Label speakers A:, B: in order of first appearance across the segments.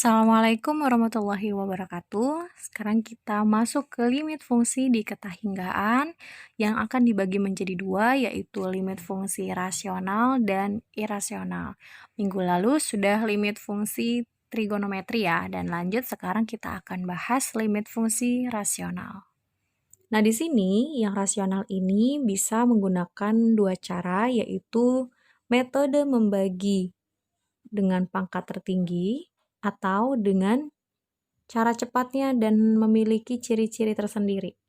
A: Assalamualaikum warahmatullahi wabarakatuh. Sekarang kita masuk ke limit fungsi di ketahinggaan yang akan dibagi menjadi dua, yaitu limit fungsi rasional dan irasional. Minggu lalu sudah limit fungsi trigonometri ya, dan lanjut sekarang kita akan bahas limit fungsi rasional. Nah, di sini yang rasional ini bisa menggunakan dua cara, yaitu metode membagi dengan pangkat tertinggi atau dengan cara cepatnya dan memiliki ciri-ciri tersendiri.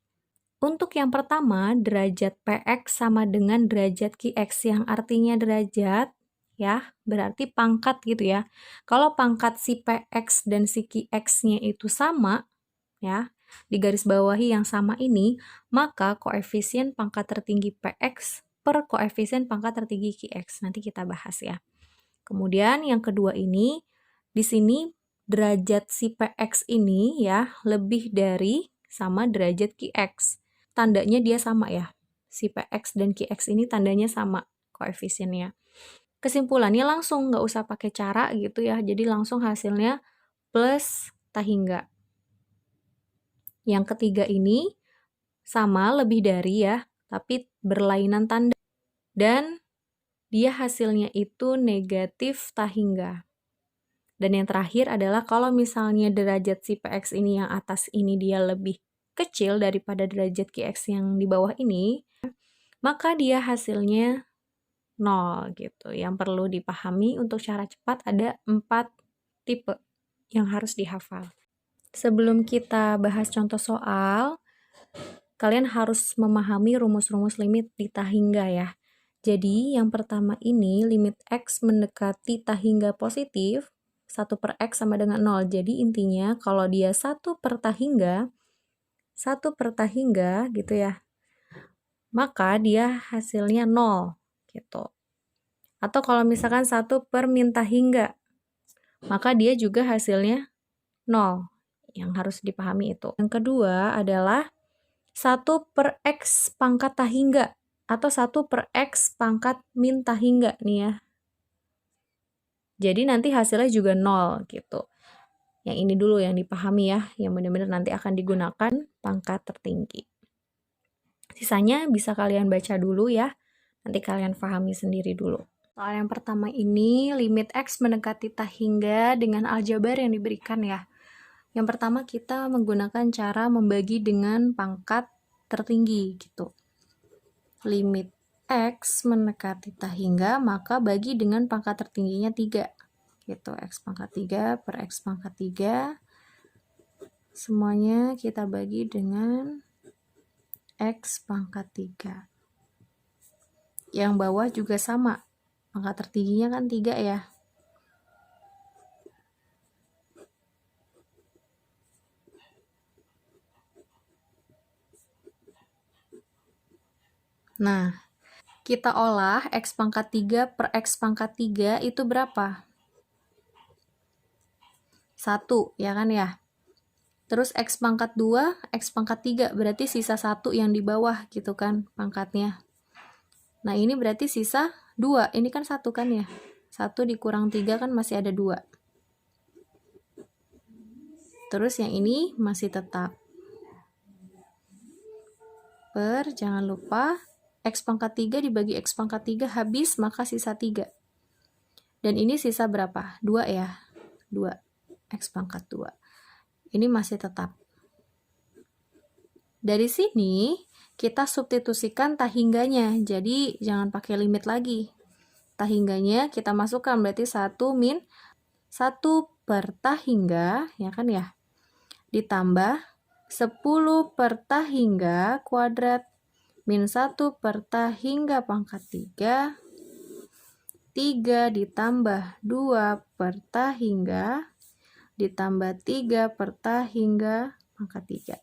A: Untuk yang pertama, derajat Px sama dengan derajat Qx, yang artinya derajat, ya, berarti pangkat gitu ya. Kalau pangkat si Px dan si Qx-nya itu sama, ya, di garis bawahi yang sama ini, maka koefisien pangkat tertinggi Px per koefisien pangkat tertinggi Qx. Nanti kita bahas ya. Kemudian yang kedua ini, di sini derajat si Px ini ya lebih dari sama derajat Qx. Tandanya dia sama ya. Si Px dan Qx ini tandanya sama koefisiennya. Kesimpulannya langsung, nggak usah pakai cara gitu ya. Jadi langsung hasilnya plus tahingga. Yang ketiga ini sama lebih dari ya, tapi berlainan tanda. Dan dia hasilnya itu negatif tahingga. Dan yang terakhir adalah kalau misalnya derajat si Px ini yang atas ini dia lebih kecil daripada derajat Qx yang di bawah ini, maka dia hasilnya 0 gitu. Yang perlu dipahami untuk cara cepat ada 4 tipe yang harus dihafal. Sebelum kita bahas contoh soal, kalian harus memahami rumus-rumus limit di tahingga ya. Jadi yang pertama ini limit X mendekati tahingga positif, 1 per X sama dengan 0. Jadi intinya kalau dia 1 per tahingga gitu ya, maka dia hasilnya 0 gitu. Atau kalau misalkan 1 per min tahingga, maka dia juga hasilnya 0. Yang harus dipahami itu. Yang kedua adalah 1 per X pangkat tahingga atau 1 per X pangkat min tahingga nih ya. Jadi nanti hasilnya juga 0 gitu. Yang ini dulu yang dipahami ya, yang benar-benar nanti akan digunakan pangkat tertinggi. Sisanya bisa kalian baca dulu ya, nanti kalian pahami sendiri dulu. Soal yang pertama ini, limit X mendekati tahingga dengan aljabar yang diberikan ya. Yang pertama kita menggunakan cara membagi dengan pangkat tertinggi gitu. Limit X mendekati tahingga, maka bagi dengan pangkat tertingginya 3. Gitu, X pangkat 3 per X pangkat 3. Semuanya kita bagi dengan X pangkat 3. Yang bawah juga sama. Pangkat tertingginya kan 3 ya. Nah, kita olah X pangkat 3 per X pangkat 3 itu berapa? 1, ya kan ya? Terus X pangkat 2, X pangkat 3, berarti sisa 1 yang di bawah gitu kan pangkatnya. Nah, ini berarti sisa 2, ini kan 1 kan ya? 1 dikurang 3 kan masih ada 2. Terus yang ini masih tetap. Jangan lupa, X pangkat 3 dibagi X pangkat 3 habis, maka sisa 3. Dan ini sisa berapa? 2 ya? 2. X pangkat 2. Ini masih tetap. Dari sini, kita substitusikan tahingganya. Jadi, jangan pakai limit lagi. Tahingganya kita masukkan, berarti 1 min 1 per tahingga, ya kan ya? Ditambah 10 per tahingga kuadrat min 1 per tahingga pangkat 3, 3 ditambah 2 per tahingga, ditambah 3 per tahingga pangkat 3.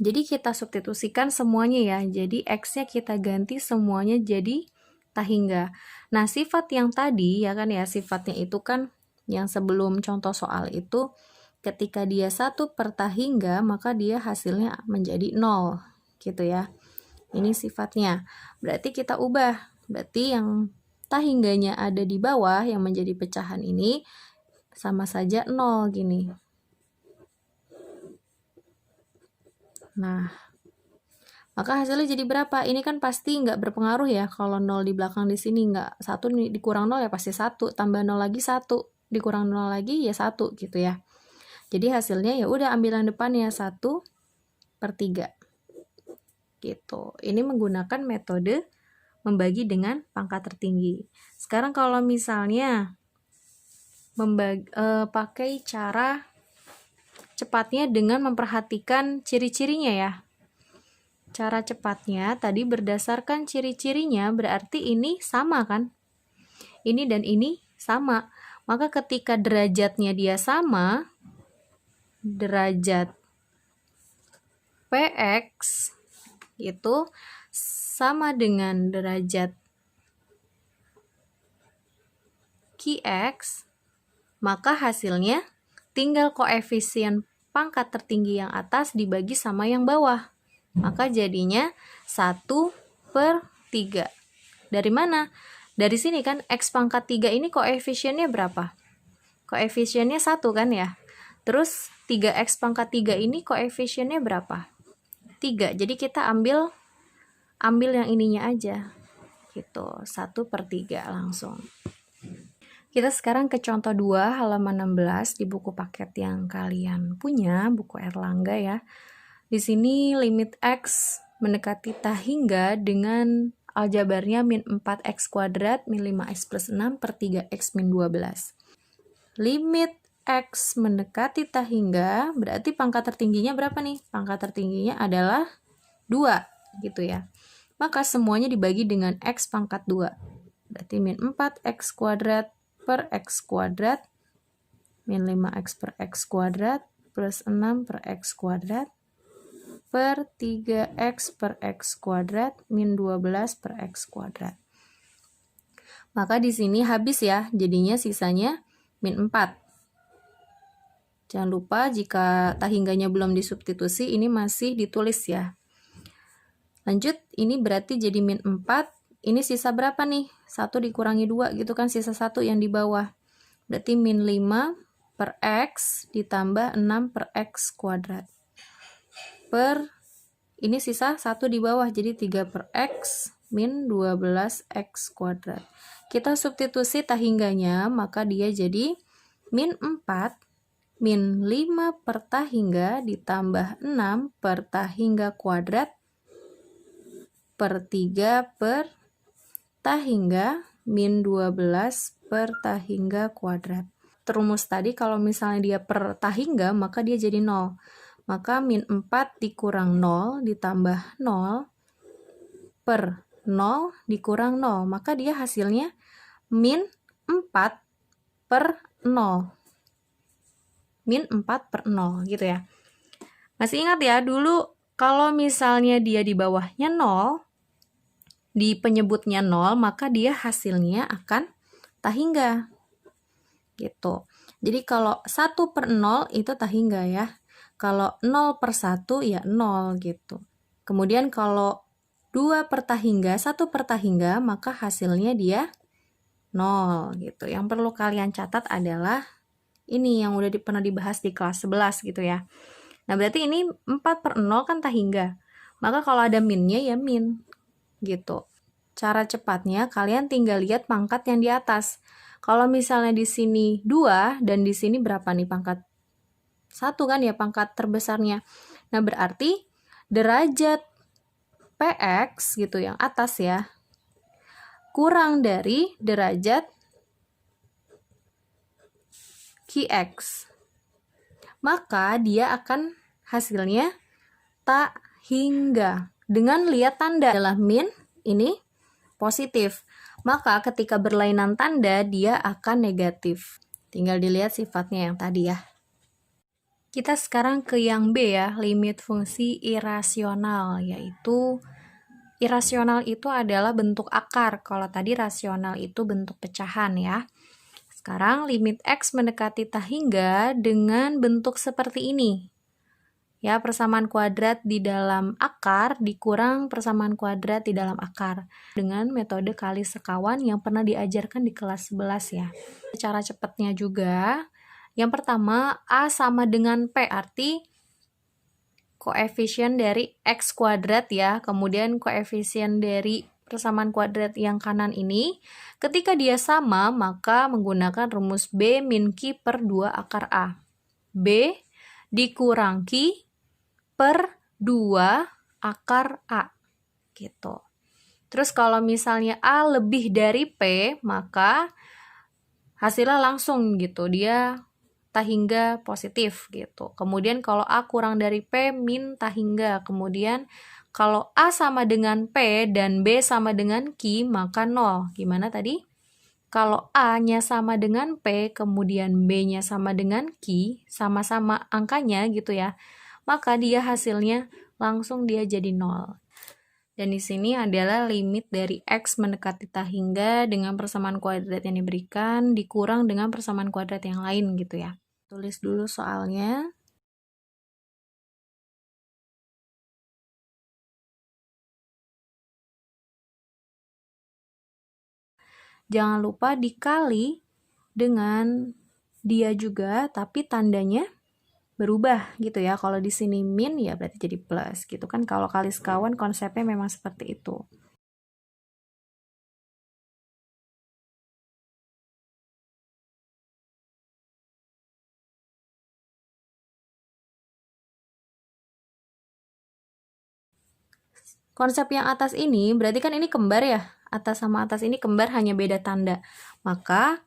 A: Jadi kita substitusikan semuanya ya, jadi X-nya kita ganti semuanya jadi tahingga. Nah, sifat yang tadi, ya kan ya, sifatnya itu kan yang sebelum contoh soal itu, ketika dia 1 per tahingga, maka dia hasilnya menjadi 0, gitu ya. Ini sifatnya. Berarti kita ubah. Berarti yang tahingganya ada di bawah yang menjadi pecahan ini sama saja 0 gini. Nah, maka hasilnya jadi berapa? Ini kan pasti nggak berpengaruh ya, kalau 0 di belakang di sini nggak, 1 dikurang 0 ya pasti 1, tambah 0 lagi 1, dikurang 0 lagi ya 1 gitu ya. Jadi hasilnya ya udah ambil yang depannya 1/3. Gitu. Ini menggunakan metode membagi dengan pangkat tertinggi. Sekarang kalau misalnya pakai cara cepatnya dengan memperhatikan ciri-cirinya ya. Cara cepatnya tadi berdasarkan ciri-cirinya berarti ini sama kan? Ini dan ini sama. Maka ketika derajatnya dia sama, derajat Px itu sama dengan derajat Qx, maka hasilnya tinggal koefisien pangkat tertinggi yang atas dibagi sama yang bawah. Maka jadinya 1/3. Dari mana? Dari sini kan X pangkat 3 ini koefisiennya berapa? Koefisiennya 1 kan ya? Terus 3X pangkat 3 ini koefisiennya berapa? 3. Jadi kita ambil yang ininya aja. Gitu, 1/3 langsung. Kita sekarang ke contoh 2 halaman 16 di buku paket yang kalian punya, buku Erlangga ya. Di sini limit X mendekati tahingga dengan aljabarnya min 4X kuadrat min 5X plus 6 per 3X min 12. Limit X mendekati tahingga berarti pangkat tertingginya berapa nih? Pangkat tertingginya adalah 2 gitu ya. Maka semuanya dibagi dengan X pangkat 2. Berarti min 4X kuadrat per X kuadrat min 5X per X kuadrat plus 6 per X kuadrat per 3X per X kuadrat min 12 per X kuadrat. Maka di sini habis ya, jadinya sisanya min 4. Jangan lupa jika tahingganya belum disubstitusi, ini masih ditulis ya. Lanjut, ini berarti jadi min 4. Ini sisa berapa nih? 1 dikurangi 2 gitu kan, sisa 1 yang di bawah. Berarti min 5 per X ditambah 6 per X kuadrat. Per, ini sisa 1 di bawah, jadi 3 per X min 12X kuadrat. Kita substitusi tahingganya, maka dia jadi min 4 min 5 per tahingga ditambah 6 per tahingga kuadrat per 3 per tahingga min 12 per tahingga kuadrat. Rumus tadi kalau misalnya dia per tahingga, maka dia jadi 0. Maka min 4 dikurang 0 ditambah 0 per 0 dikurang 0. Maka dia hasilnya min 4 per 0. Min 4 per 0 gitu ya. Masih ingat ya, dulu kalau misalnya dia di bawahnya 0, di penyebutnya 0, maka dia hasilnya akan tahingga. Gitu. Jadi kalau 1 per 0 itu tahingga ya. Kalau 0 per 1 ya 0 gitu. Kemudian kalau 2 per tahingga, 1 per tahingga, maka hasilnya dia 0 gitu. Yang perlu kalian catat adalah ini yang udah pernah dibahas di kelas 11 gitu ya. Nah berarti ini 4 per 0 kan tahingga. Maka kalau ada minnya ya min gitu. Cara cepatnya kalian tinggal lihat pangkat yang di atas. Kalau misalnya di sini 2 dan di sini berapa nih pangkat? 1 kan ya pangkat terbesarnya. Nah berarti derajat Px gitu yang atas ya kurang dari derajat Qx. Maka dia akan hasilnya tahingga. Dengan lihat tanda adalah min, ini positif. Maka ketika berlainan tanda dia akan negatif. Tinggal dilihat sifatnya yang tadi ya. Kita sekarang ke yang B ya, limit fungsi irasional, yaitu irasional itu adalah bentuk akar. Kalau tadi rasional itu bentuk pecahan ya. Sekarang limit X mendekati tahingga dengan bentuk seperti ini. Ya, persamaan kuadrat di dalam akar dikurang persamaan kuadrat di dalam akar dengan metode kali sekawan yang pernah diajarkan di kelas 11 ya. Cara cepatnya juga, yang pertama A sama dengan P, arti koefisien dari X kuadrat ya, kemudian koefisien dari persamaan kuadrat yang kanan ini, ketika dia sama maka menggunakan rumus B min Q per 2 akar A. B dikurang Q per 2 akar A, gitu. Terus kalau misalnya A lebih dari P, maka hasilnya langsung gitu, dia tahingga positif gitu. Kemudian kalau A kurang dari P, min tahingga. Kemudian kalau A sama dengan P dan B sama dengan Q, maka 0. Gimana tadi? Kalau A-nya sama dengan P, kemudian B-nya sama dengan Q, sama-sama angkanya gitu ya, maka dia hasilnya langsung dia jadi 0. Dan di sini adalah limit dari X mendekati tahingga dengan persamaan kuadrat yang diberikan dikurang dengan persamaan kuadrat yang lain gitu ya. Tulis dulu soalnya. Jangan lupa dikali dengan dia juga, tapi tandanya berubah gitu ya. Kalau di sini min ya berarti jadi plus gitu kan. Kalau kali sekawan konsepnya memang seperti itu. Konsep yang atas ini berarti kan ini kembar ya. Atas sama atas ini kembar, hanya beda tanda. Maka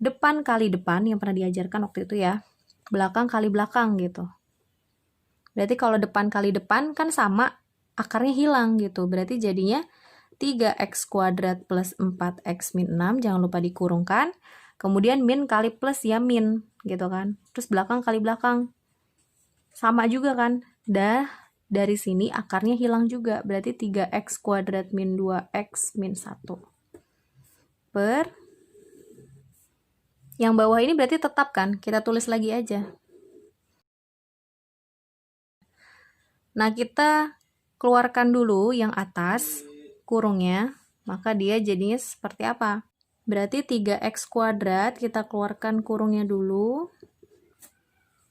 A: depan kali depan yang pernah diajarkan waktu itu ya. Belakang kali belakang gitu. Berarti kalau depan kali depan kan sama, akarnya hilang gitu. Berarti jadinya 3x kuadrat plus 4x min 6, jangan lupa dikurungkan. Kemudian min kali plus ya min, gitu kan. Terus belakang kali belakang. Sama juga kan. Dari sini akarnya hilang juga. Berarti 3x kuadrat min 2x min 1. Per. Yang bawah ini berarti tetap kan? Kita tulis lagi aja. Nah, kita keluarkan dulu yang atas, kurungnya, maka dia jadinya seperti apa? Berarti 3x kuadrat, kita keluarkan kurungnya dulu,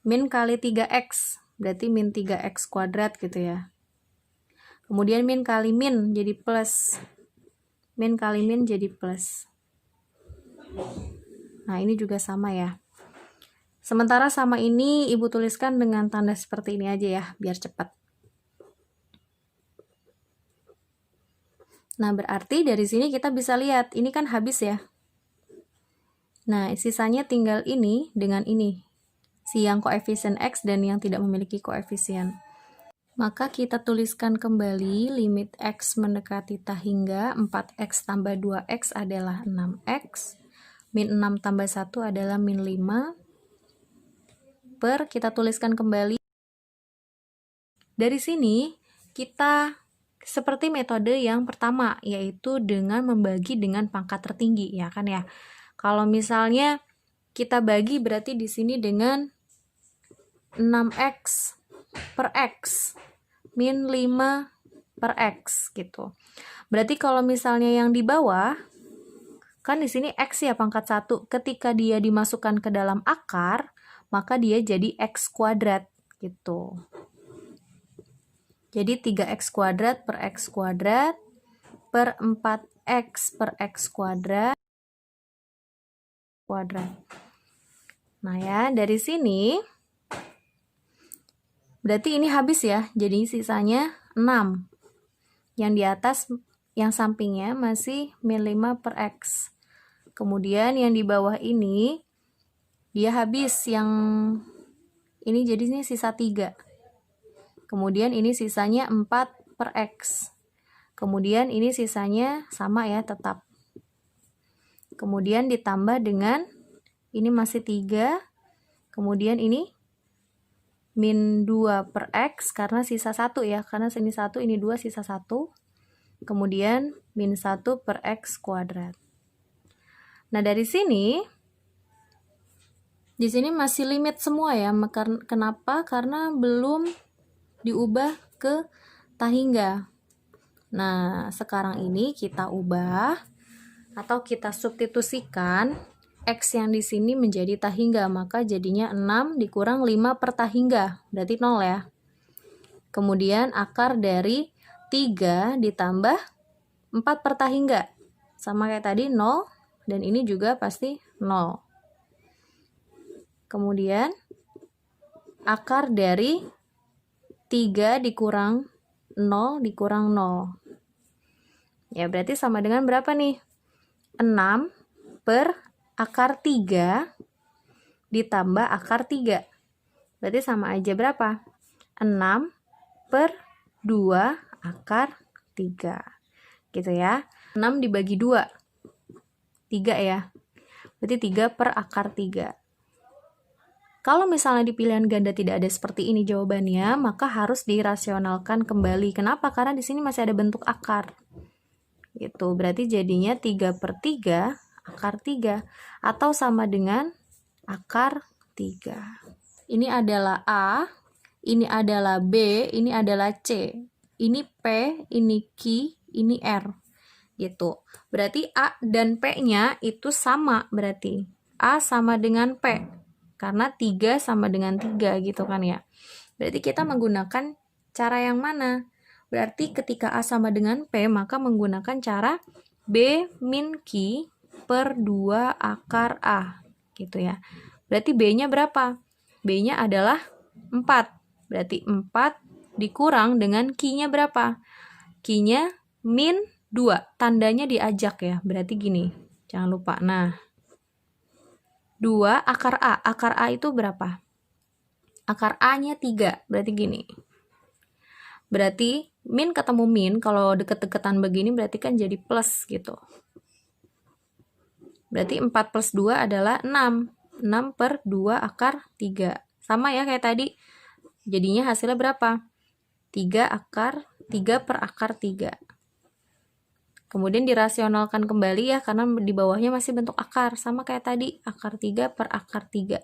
A: min kali 3x, berarti min 3x kuadrat gitu ya. Kemudian min kali min jadi plus, min kali min jadi plus. Nah, ini juga sama ya. Sementara sama ini Ibu tuliskan dengan tanda seperti ini aja ya, biar cepat. Nah, berarti dari sini kita bisa lihat, ini kan habis ya. Nah, sisanya tinggal ini dengan ini. Si yang koefisien X dan yang tidak memiliki koefisien. Maka kita tuliskan kembali limit X mendekati tahingga 4X tambah 2X adalah 6X. Min 6 tambah 1 adalah min 5. Per, kita tuliskan kembali. Dari sini, kita seperti metode yang pertama, yaitu dengan membagi dengan pangkat tertinggi, ya kan ya. Kalau misalnya kita bagi berarti di sini dengan 6x per x min 5 per x gitu. Berarti kalau misalnya yang di bawah kan di sini x ya pangkat 1, ketika dia dimasukkan ke dalam akar, maka dia jadi x kuadrat gitu. Jadi 3x kuadrat per x kuadrat per 4x per x kuadrat. Nah ya, dari sini berarti ini habis ya, jadi sisanya 6. Yang di atas, yang sampingnya masih min 5 per x. Kemudian yang di bawah ini, dia habis, yang ini jadinya sisa 3. Kemudian ini sisanya 4 per x. Kemudian ini sisanya sama ya, tetap. Kemudian ditambah dengan, ini masih 3. Kemudian ini min 2 per x, karena sisa 1 ya, karena ini 1, ini 2, sisa 1. Kemudian min 1 per x kuadrat. Nah, dari sini, Di sini masih limit semua ya. Kenapa? Karena belum diubah ke tahingga. Nah, sekarang ini kita ubah atau kita substitusikan X yang di sini menjadi tahingga, maka jadinya 6 dikurang 5 per tahingga, berarti 0 ya. Kemudian akar dari 3 ditambah 4 per tahingga, sama kayak tadi 0, dan ini juga pasti 0. Kemudian akar dari 3 dikurang 0 dikurang 0. Ya, berarti sama dengan berapa nih? 6 per akar 3 ditambah akar 3. Berarti sama aja berapa? 6 per 2 akar 3. Gitu ya. 6 dibagi 2. 3 ya. Berarti 3 per akar 3. Kalau misalnya di pilihan ganda tidak ada seperti ini jawabannya, maka harus dirasionalkan kembali. Kenapa? Karena di sini masih ada bentuk akar. Gitu. Berarti jadinya 3 per 3 akar 3 atau sama dengan akar 3. Ini adalah A, ini adalah B, ini adalah C. Ini P, ini Q, ini R. Gitu. Berarti A dan P-nya itu sama berarti. A sama dengan P. Karena 3 sama dengan 3 gitu kan ya. Berarti kita menggunakan cara yang mana? Berarti ketika A sama dengan P, maka menggunakan cara B min Q per 2 akar A. Gitu ya. Berarti B-nya berapa? B-nya adalah 4. Berarti 4 dikurang dengan Q-nya berapa? Q-nya min 2. Tandanya diajak ya. Berarti gini. Jangan lupa. Nah, 2 akar A. Akar A itu berapa? Akar A-nya 3. Berarti gini. Berarti min ketemu min, kalau deket-deketan begini berarti kan jadi plus gitu. Berarti 4 plus 2 adalah 6. 6 per 2 akar 3. Sama ya kayak tadi. Jadinya hasilnya berapa? 3 per akar 3. Kemudian dirasionalkan kembali ya, karena di bawahnya masih bentuk akar. Sama kayak tadi, akar 3 per akar 3.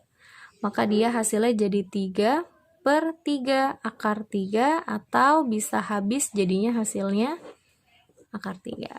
A: Maka dia hasilnya jadi 3 per 3 akar 3, atau bisa habis jadinya hasilnya akar 3.